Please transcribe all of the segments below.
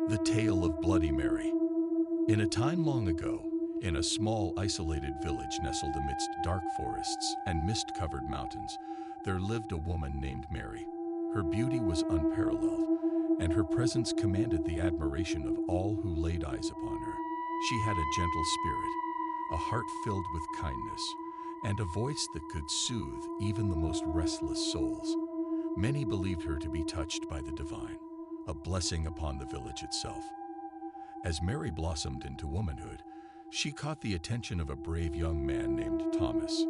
The Tale of Bloody Mary. In a time long ago, in a small isolated village nestled amidst dark forests and mist-covered mountains, there lived a woman named Mary. Her beauty was unparalleled, and her presence commanded the admiration of all who laid eyes upon her. She had a gentle spirit, a heart filled with kindness, and a voice that could soothe even the most restless souls. Many believed her to be touched by the divine, a blessing upon the village itself. As Mary blossomed into womanhood, she caught the attention of a brave young man named Thomas.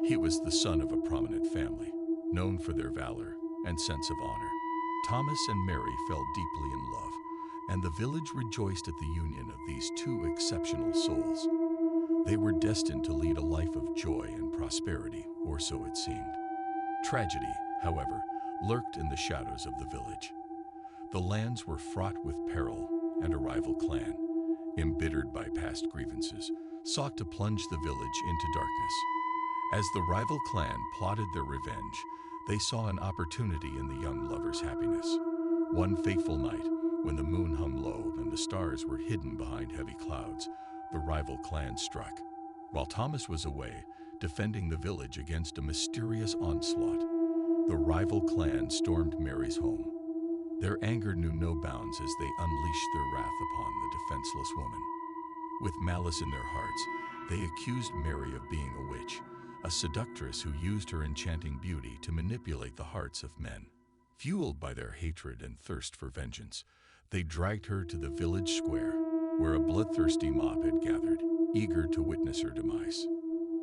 He was the son of a prominent family, known for their valor and sense of honor. Thomas and Mary fell deeply in love, and the village rejoiced at the union of these two exceptional souls. They were destined to lead a life of joy and prosperity, or so it seemed. Tragedy, however, lurked in the shadows of the village. The lands were fraught with peril, and a rival clan, embittered by past grievances, sought to plunge the village into darkness. As the rival clan plotted their revenge, they saw an opportunity in the young lovers' happiness. One fateful night, when the moon hung low and the stars were hidden behind heavy clouds, the rival clan struck. While Thomas was away, defending the village against a mysterious onslaught, the rival clan stormed Mary's home. Their anger knew no bounds as they unleashed their wrath upon the defenseless woman. With malice in their hearts, they accused Mary of being a witch, a seductress who used her enchanting beauty to manipulate the hearts of men. Fueled by their hatred and thirst for vengeance, they dragged her to the village square, where a bloodthirsty mob had gathered, eager to witness her demise.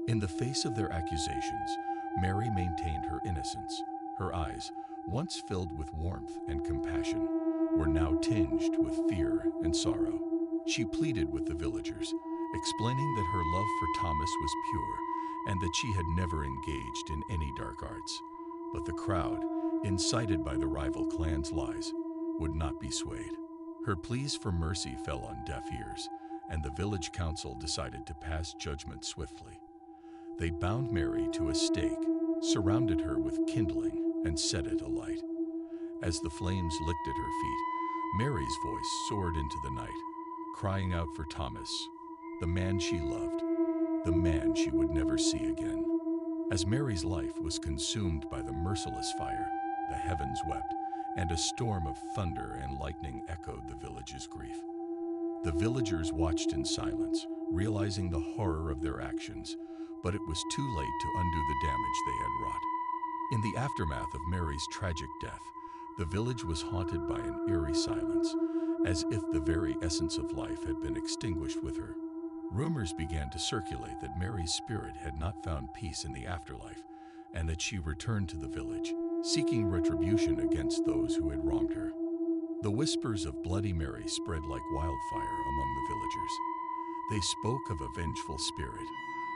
In the face of their accusations, Mary maintained her innocence. Her eyes, once filled with warmth and compassion, were now tinged with fear and sorrow. She pleaded with the villagers, explaining that her love for Thomas was pure and that she had never engaged in any dark arts. But the crowd, incited by the rival clan's lies, would not be swayed. Her pleas for mercy fell on deaf ears, and the village council decided to pass judgment swiftly. They bound Mary to a stake, surrounded her with kindling, and set it alight. As the flames licked at her feet, Mary's voice soared into the night, crying out for Thomas, the man she loved, the man she would never see again. As Mary's life was consumed by the merciless fire, the heavens wept, and a storm of thunder and lightning echoed the village's grief. The villagers watched in silence, realizing the horror of their actions, but it was too late to undo the damage they had wrought. In the aftermath of Mary's tragic death, the village was haunted by an eerie silence, as if the very essence of life had been extinguished with her. Rumors began to circulate that Mary's spirit had not found peace in the afterlife, and that she returned to the village, seeking retribution against those who had wronged her. The whispers of Bloody Mary spread like wildfire among the villagers. They spoke of a vengeful spirit,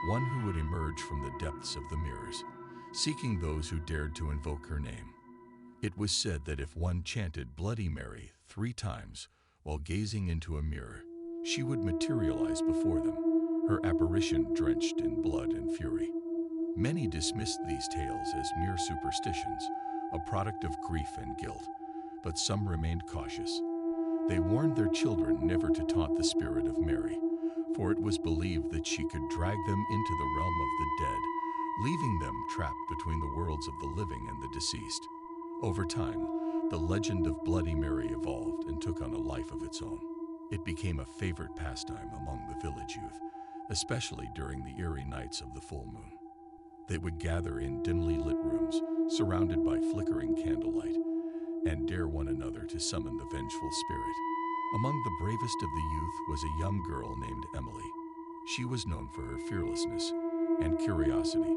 one who would emerge from the depths of the mirrors, seeking those who dared to invoke her name. It was said that if one chanted Bloody Mary 3 times while gazing into a mirror, she would materialize before them, her apparition drenched in blood and fury. Many dismissed these tales as mere superstitions, a product of grief and guilt, but some remained cautious. They warned their children never to taunt the spirit of Mary, for it was believed that she could drag them into the realm of the dead, leaving them trapped between the worlds of the living and the deceased. Over time, the legend of Bloody Mary evolved and took on a life of its own. It became a favorite pastime among the village youth, especially during the eerie nights of the full moon. They would gather in dimly lit rooms, surrounded by flickering candlelight, and dare one another to summon the vengeful spirit. Among the bravest of the youth was a young girl named Emily. She was known for her fearlessness and curiosity,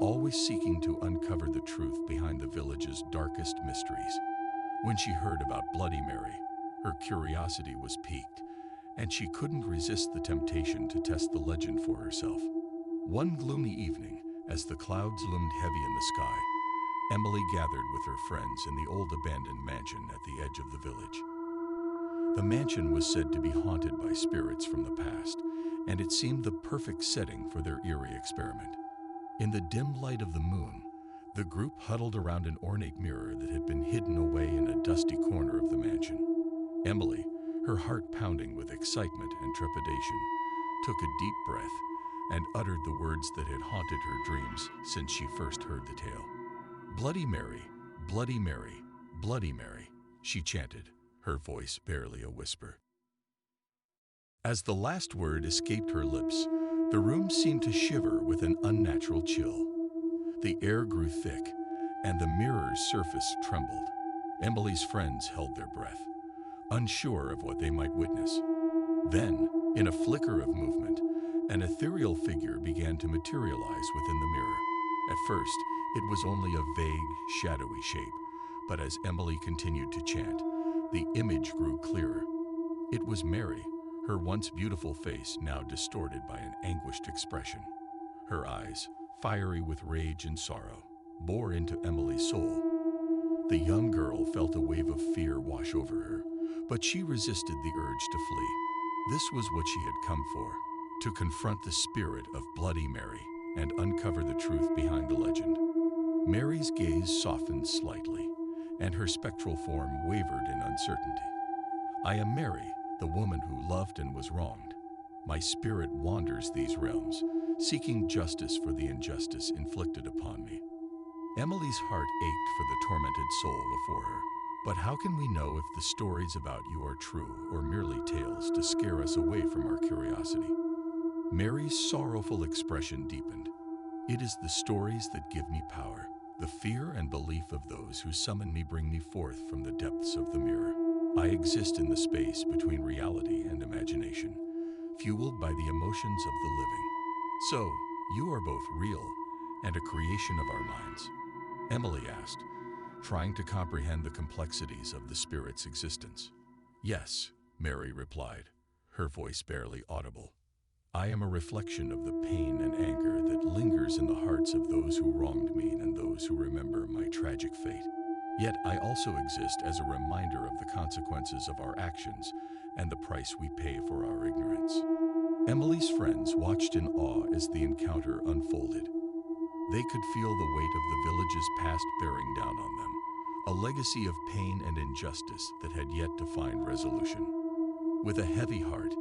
always seeking to uncover the truth behind the village's darkest mysteries. When she heard about Bloody Mary, her curiosity was piqued, and she couldn't resist the temptation to test the legend for herself. One gloomy evening, as the clouds loomed heavy in the sky, Emily gathered with her friends in the old abandoned mansion at the edge of the village. The mansion was said to be haunted by spirits from the past, and it seemed the perfect setting for their eerie experiment. In the dim light of the moon, the group huddled around an ornate mirror that had been hidden away in a dusty corner of the mansion. Emily, her heart pounding with excitement and trepidation, took a deep breath and uttered the words that had haunted her dreams since she first heard the tale. "Bloody Mary, Bloody Mary, Bloody Mary," she chanted, her voice barely a whisper. As the last word escaped her lips, the room seemed to shiver with an unnatural chill. The air grew thick, and the mirror's surface trembled. Emily's friends held their breath, unsure of what they might witness. Then, in a flicker of movement, an ethereal figure began to materialize within the mirror. At first, it was only a vague, shadowy shape, but as Emily continued to chant, the image grew clearer. It was Mary, her once beautiful face now distorted by an anguished expression. Her eyes, fiery with rage and sorrow, bore into Emily's soul. The young girl felt a wave of fear wash over her, but she resisted the urge to flee. This was what she had come for, to confront the spirit of Bloody Mary and uncover the truth behind the legend. Mary's gaze softened slightly, and her spectral form wavered in uncertainty. "I am Mary, the woman who loved and was wronged. My spirit wanders these realms, seeking justice for the injustice inflicted upon me." Emily's heart ached for the tormented soul before her. But how can we know if the stories about you are true or merely tales to scare us away from our curiosity? Mary's sorrowful expression deepened. "It is the stories that give me power. The fear and belief of those who summon me bring me forth from the depths of the mirror. I exist in the space between reality and imagination, fueled by the emotions of the living. So, you are both real and a creation of our minds?" Emily asked, trying to comprehend the complexities of the spirit's existence. "Yes," Mary replied, her voice barely audible. "I am a reflection of the pain and anger that lingers in the hearts of those who wronged me and those who remember my tragic fate. Yet I also exist as a reminder of the consequences of our actions and the price we pay for our ignorance." Emily's friends watched in awe as the encounter unfolded. They could feel the weight of the village's past bearing down on them, a legacy of pain and injustice that had yet to find resolution. With a heavy heart,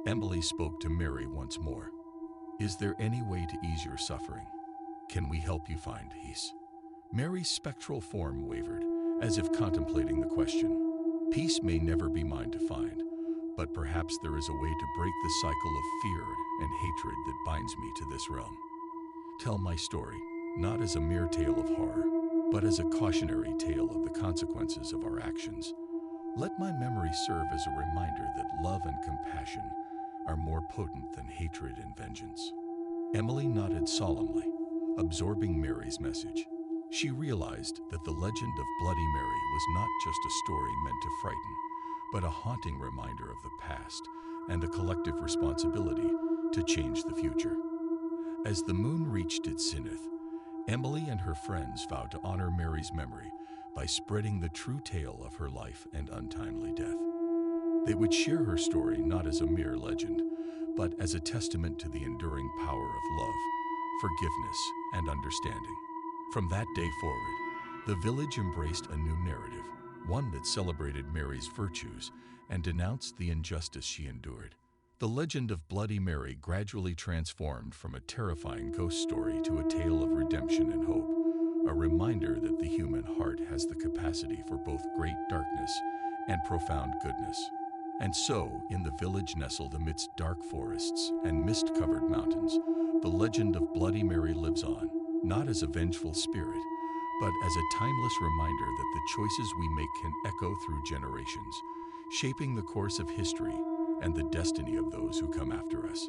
Emily spoke to Mary once more. "Is there any way to ease your suffering? Can we help you find peace?" Mary's spectral form wavered, as if contemplating the question. "Peace may never be mine to find, but perhaps there is a way to break the cycle of fear and hatred that binds me to this realm. Tell my story, not as a mere tale of horror, but as a cautionary tale of the consequences of our actions. Let my memory serve as a reminder that love and compassion are more potent than hatred and vengeance." Emily nodded solemnly, absorbing Mary's message. She realized that the legend of Bloody Mary was not just a story meant to frighten, but a haunting reminder of the past and a collective responsibility to change the future. As the moon reached its zenith, Emily and her friends vowed to honor Mary's memory by spreading the true tale of her life and untimely death. They would share her story not as a mere legend, but as a testament to the enduring power of love, forgiveness, and understanding. From that day forward, the village embraced a new narrative, one that celebrated Mary's virtues and denounced the injustice she endured. The legend of Bloody Mary gradually transformed from a terrifying ghost story to a tale of redemption and hope, a reminder that the human heart has the capacity for both great darkness and profound goodness. And so, in the village nestled amidst dark forests and mist-covered mountains, the legend of Bloody Mary lives on, not as a vengeful spirit, but as a timeless reminder that the choices we make can echo through generations, shaping the course of history and the destiny of those who come after us.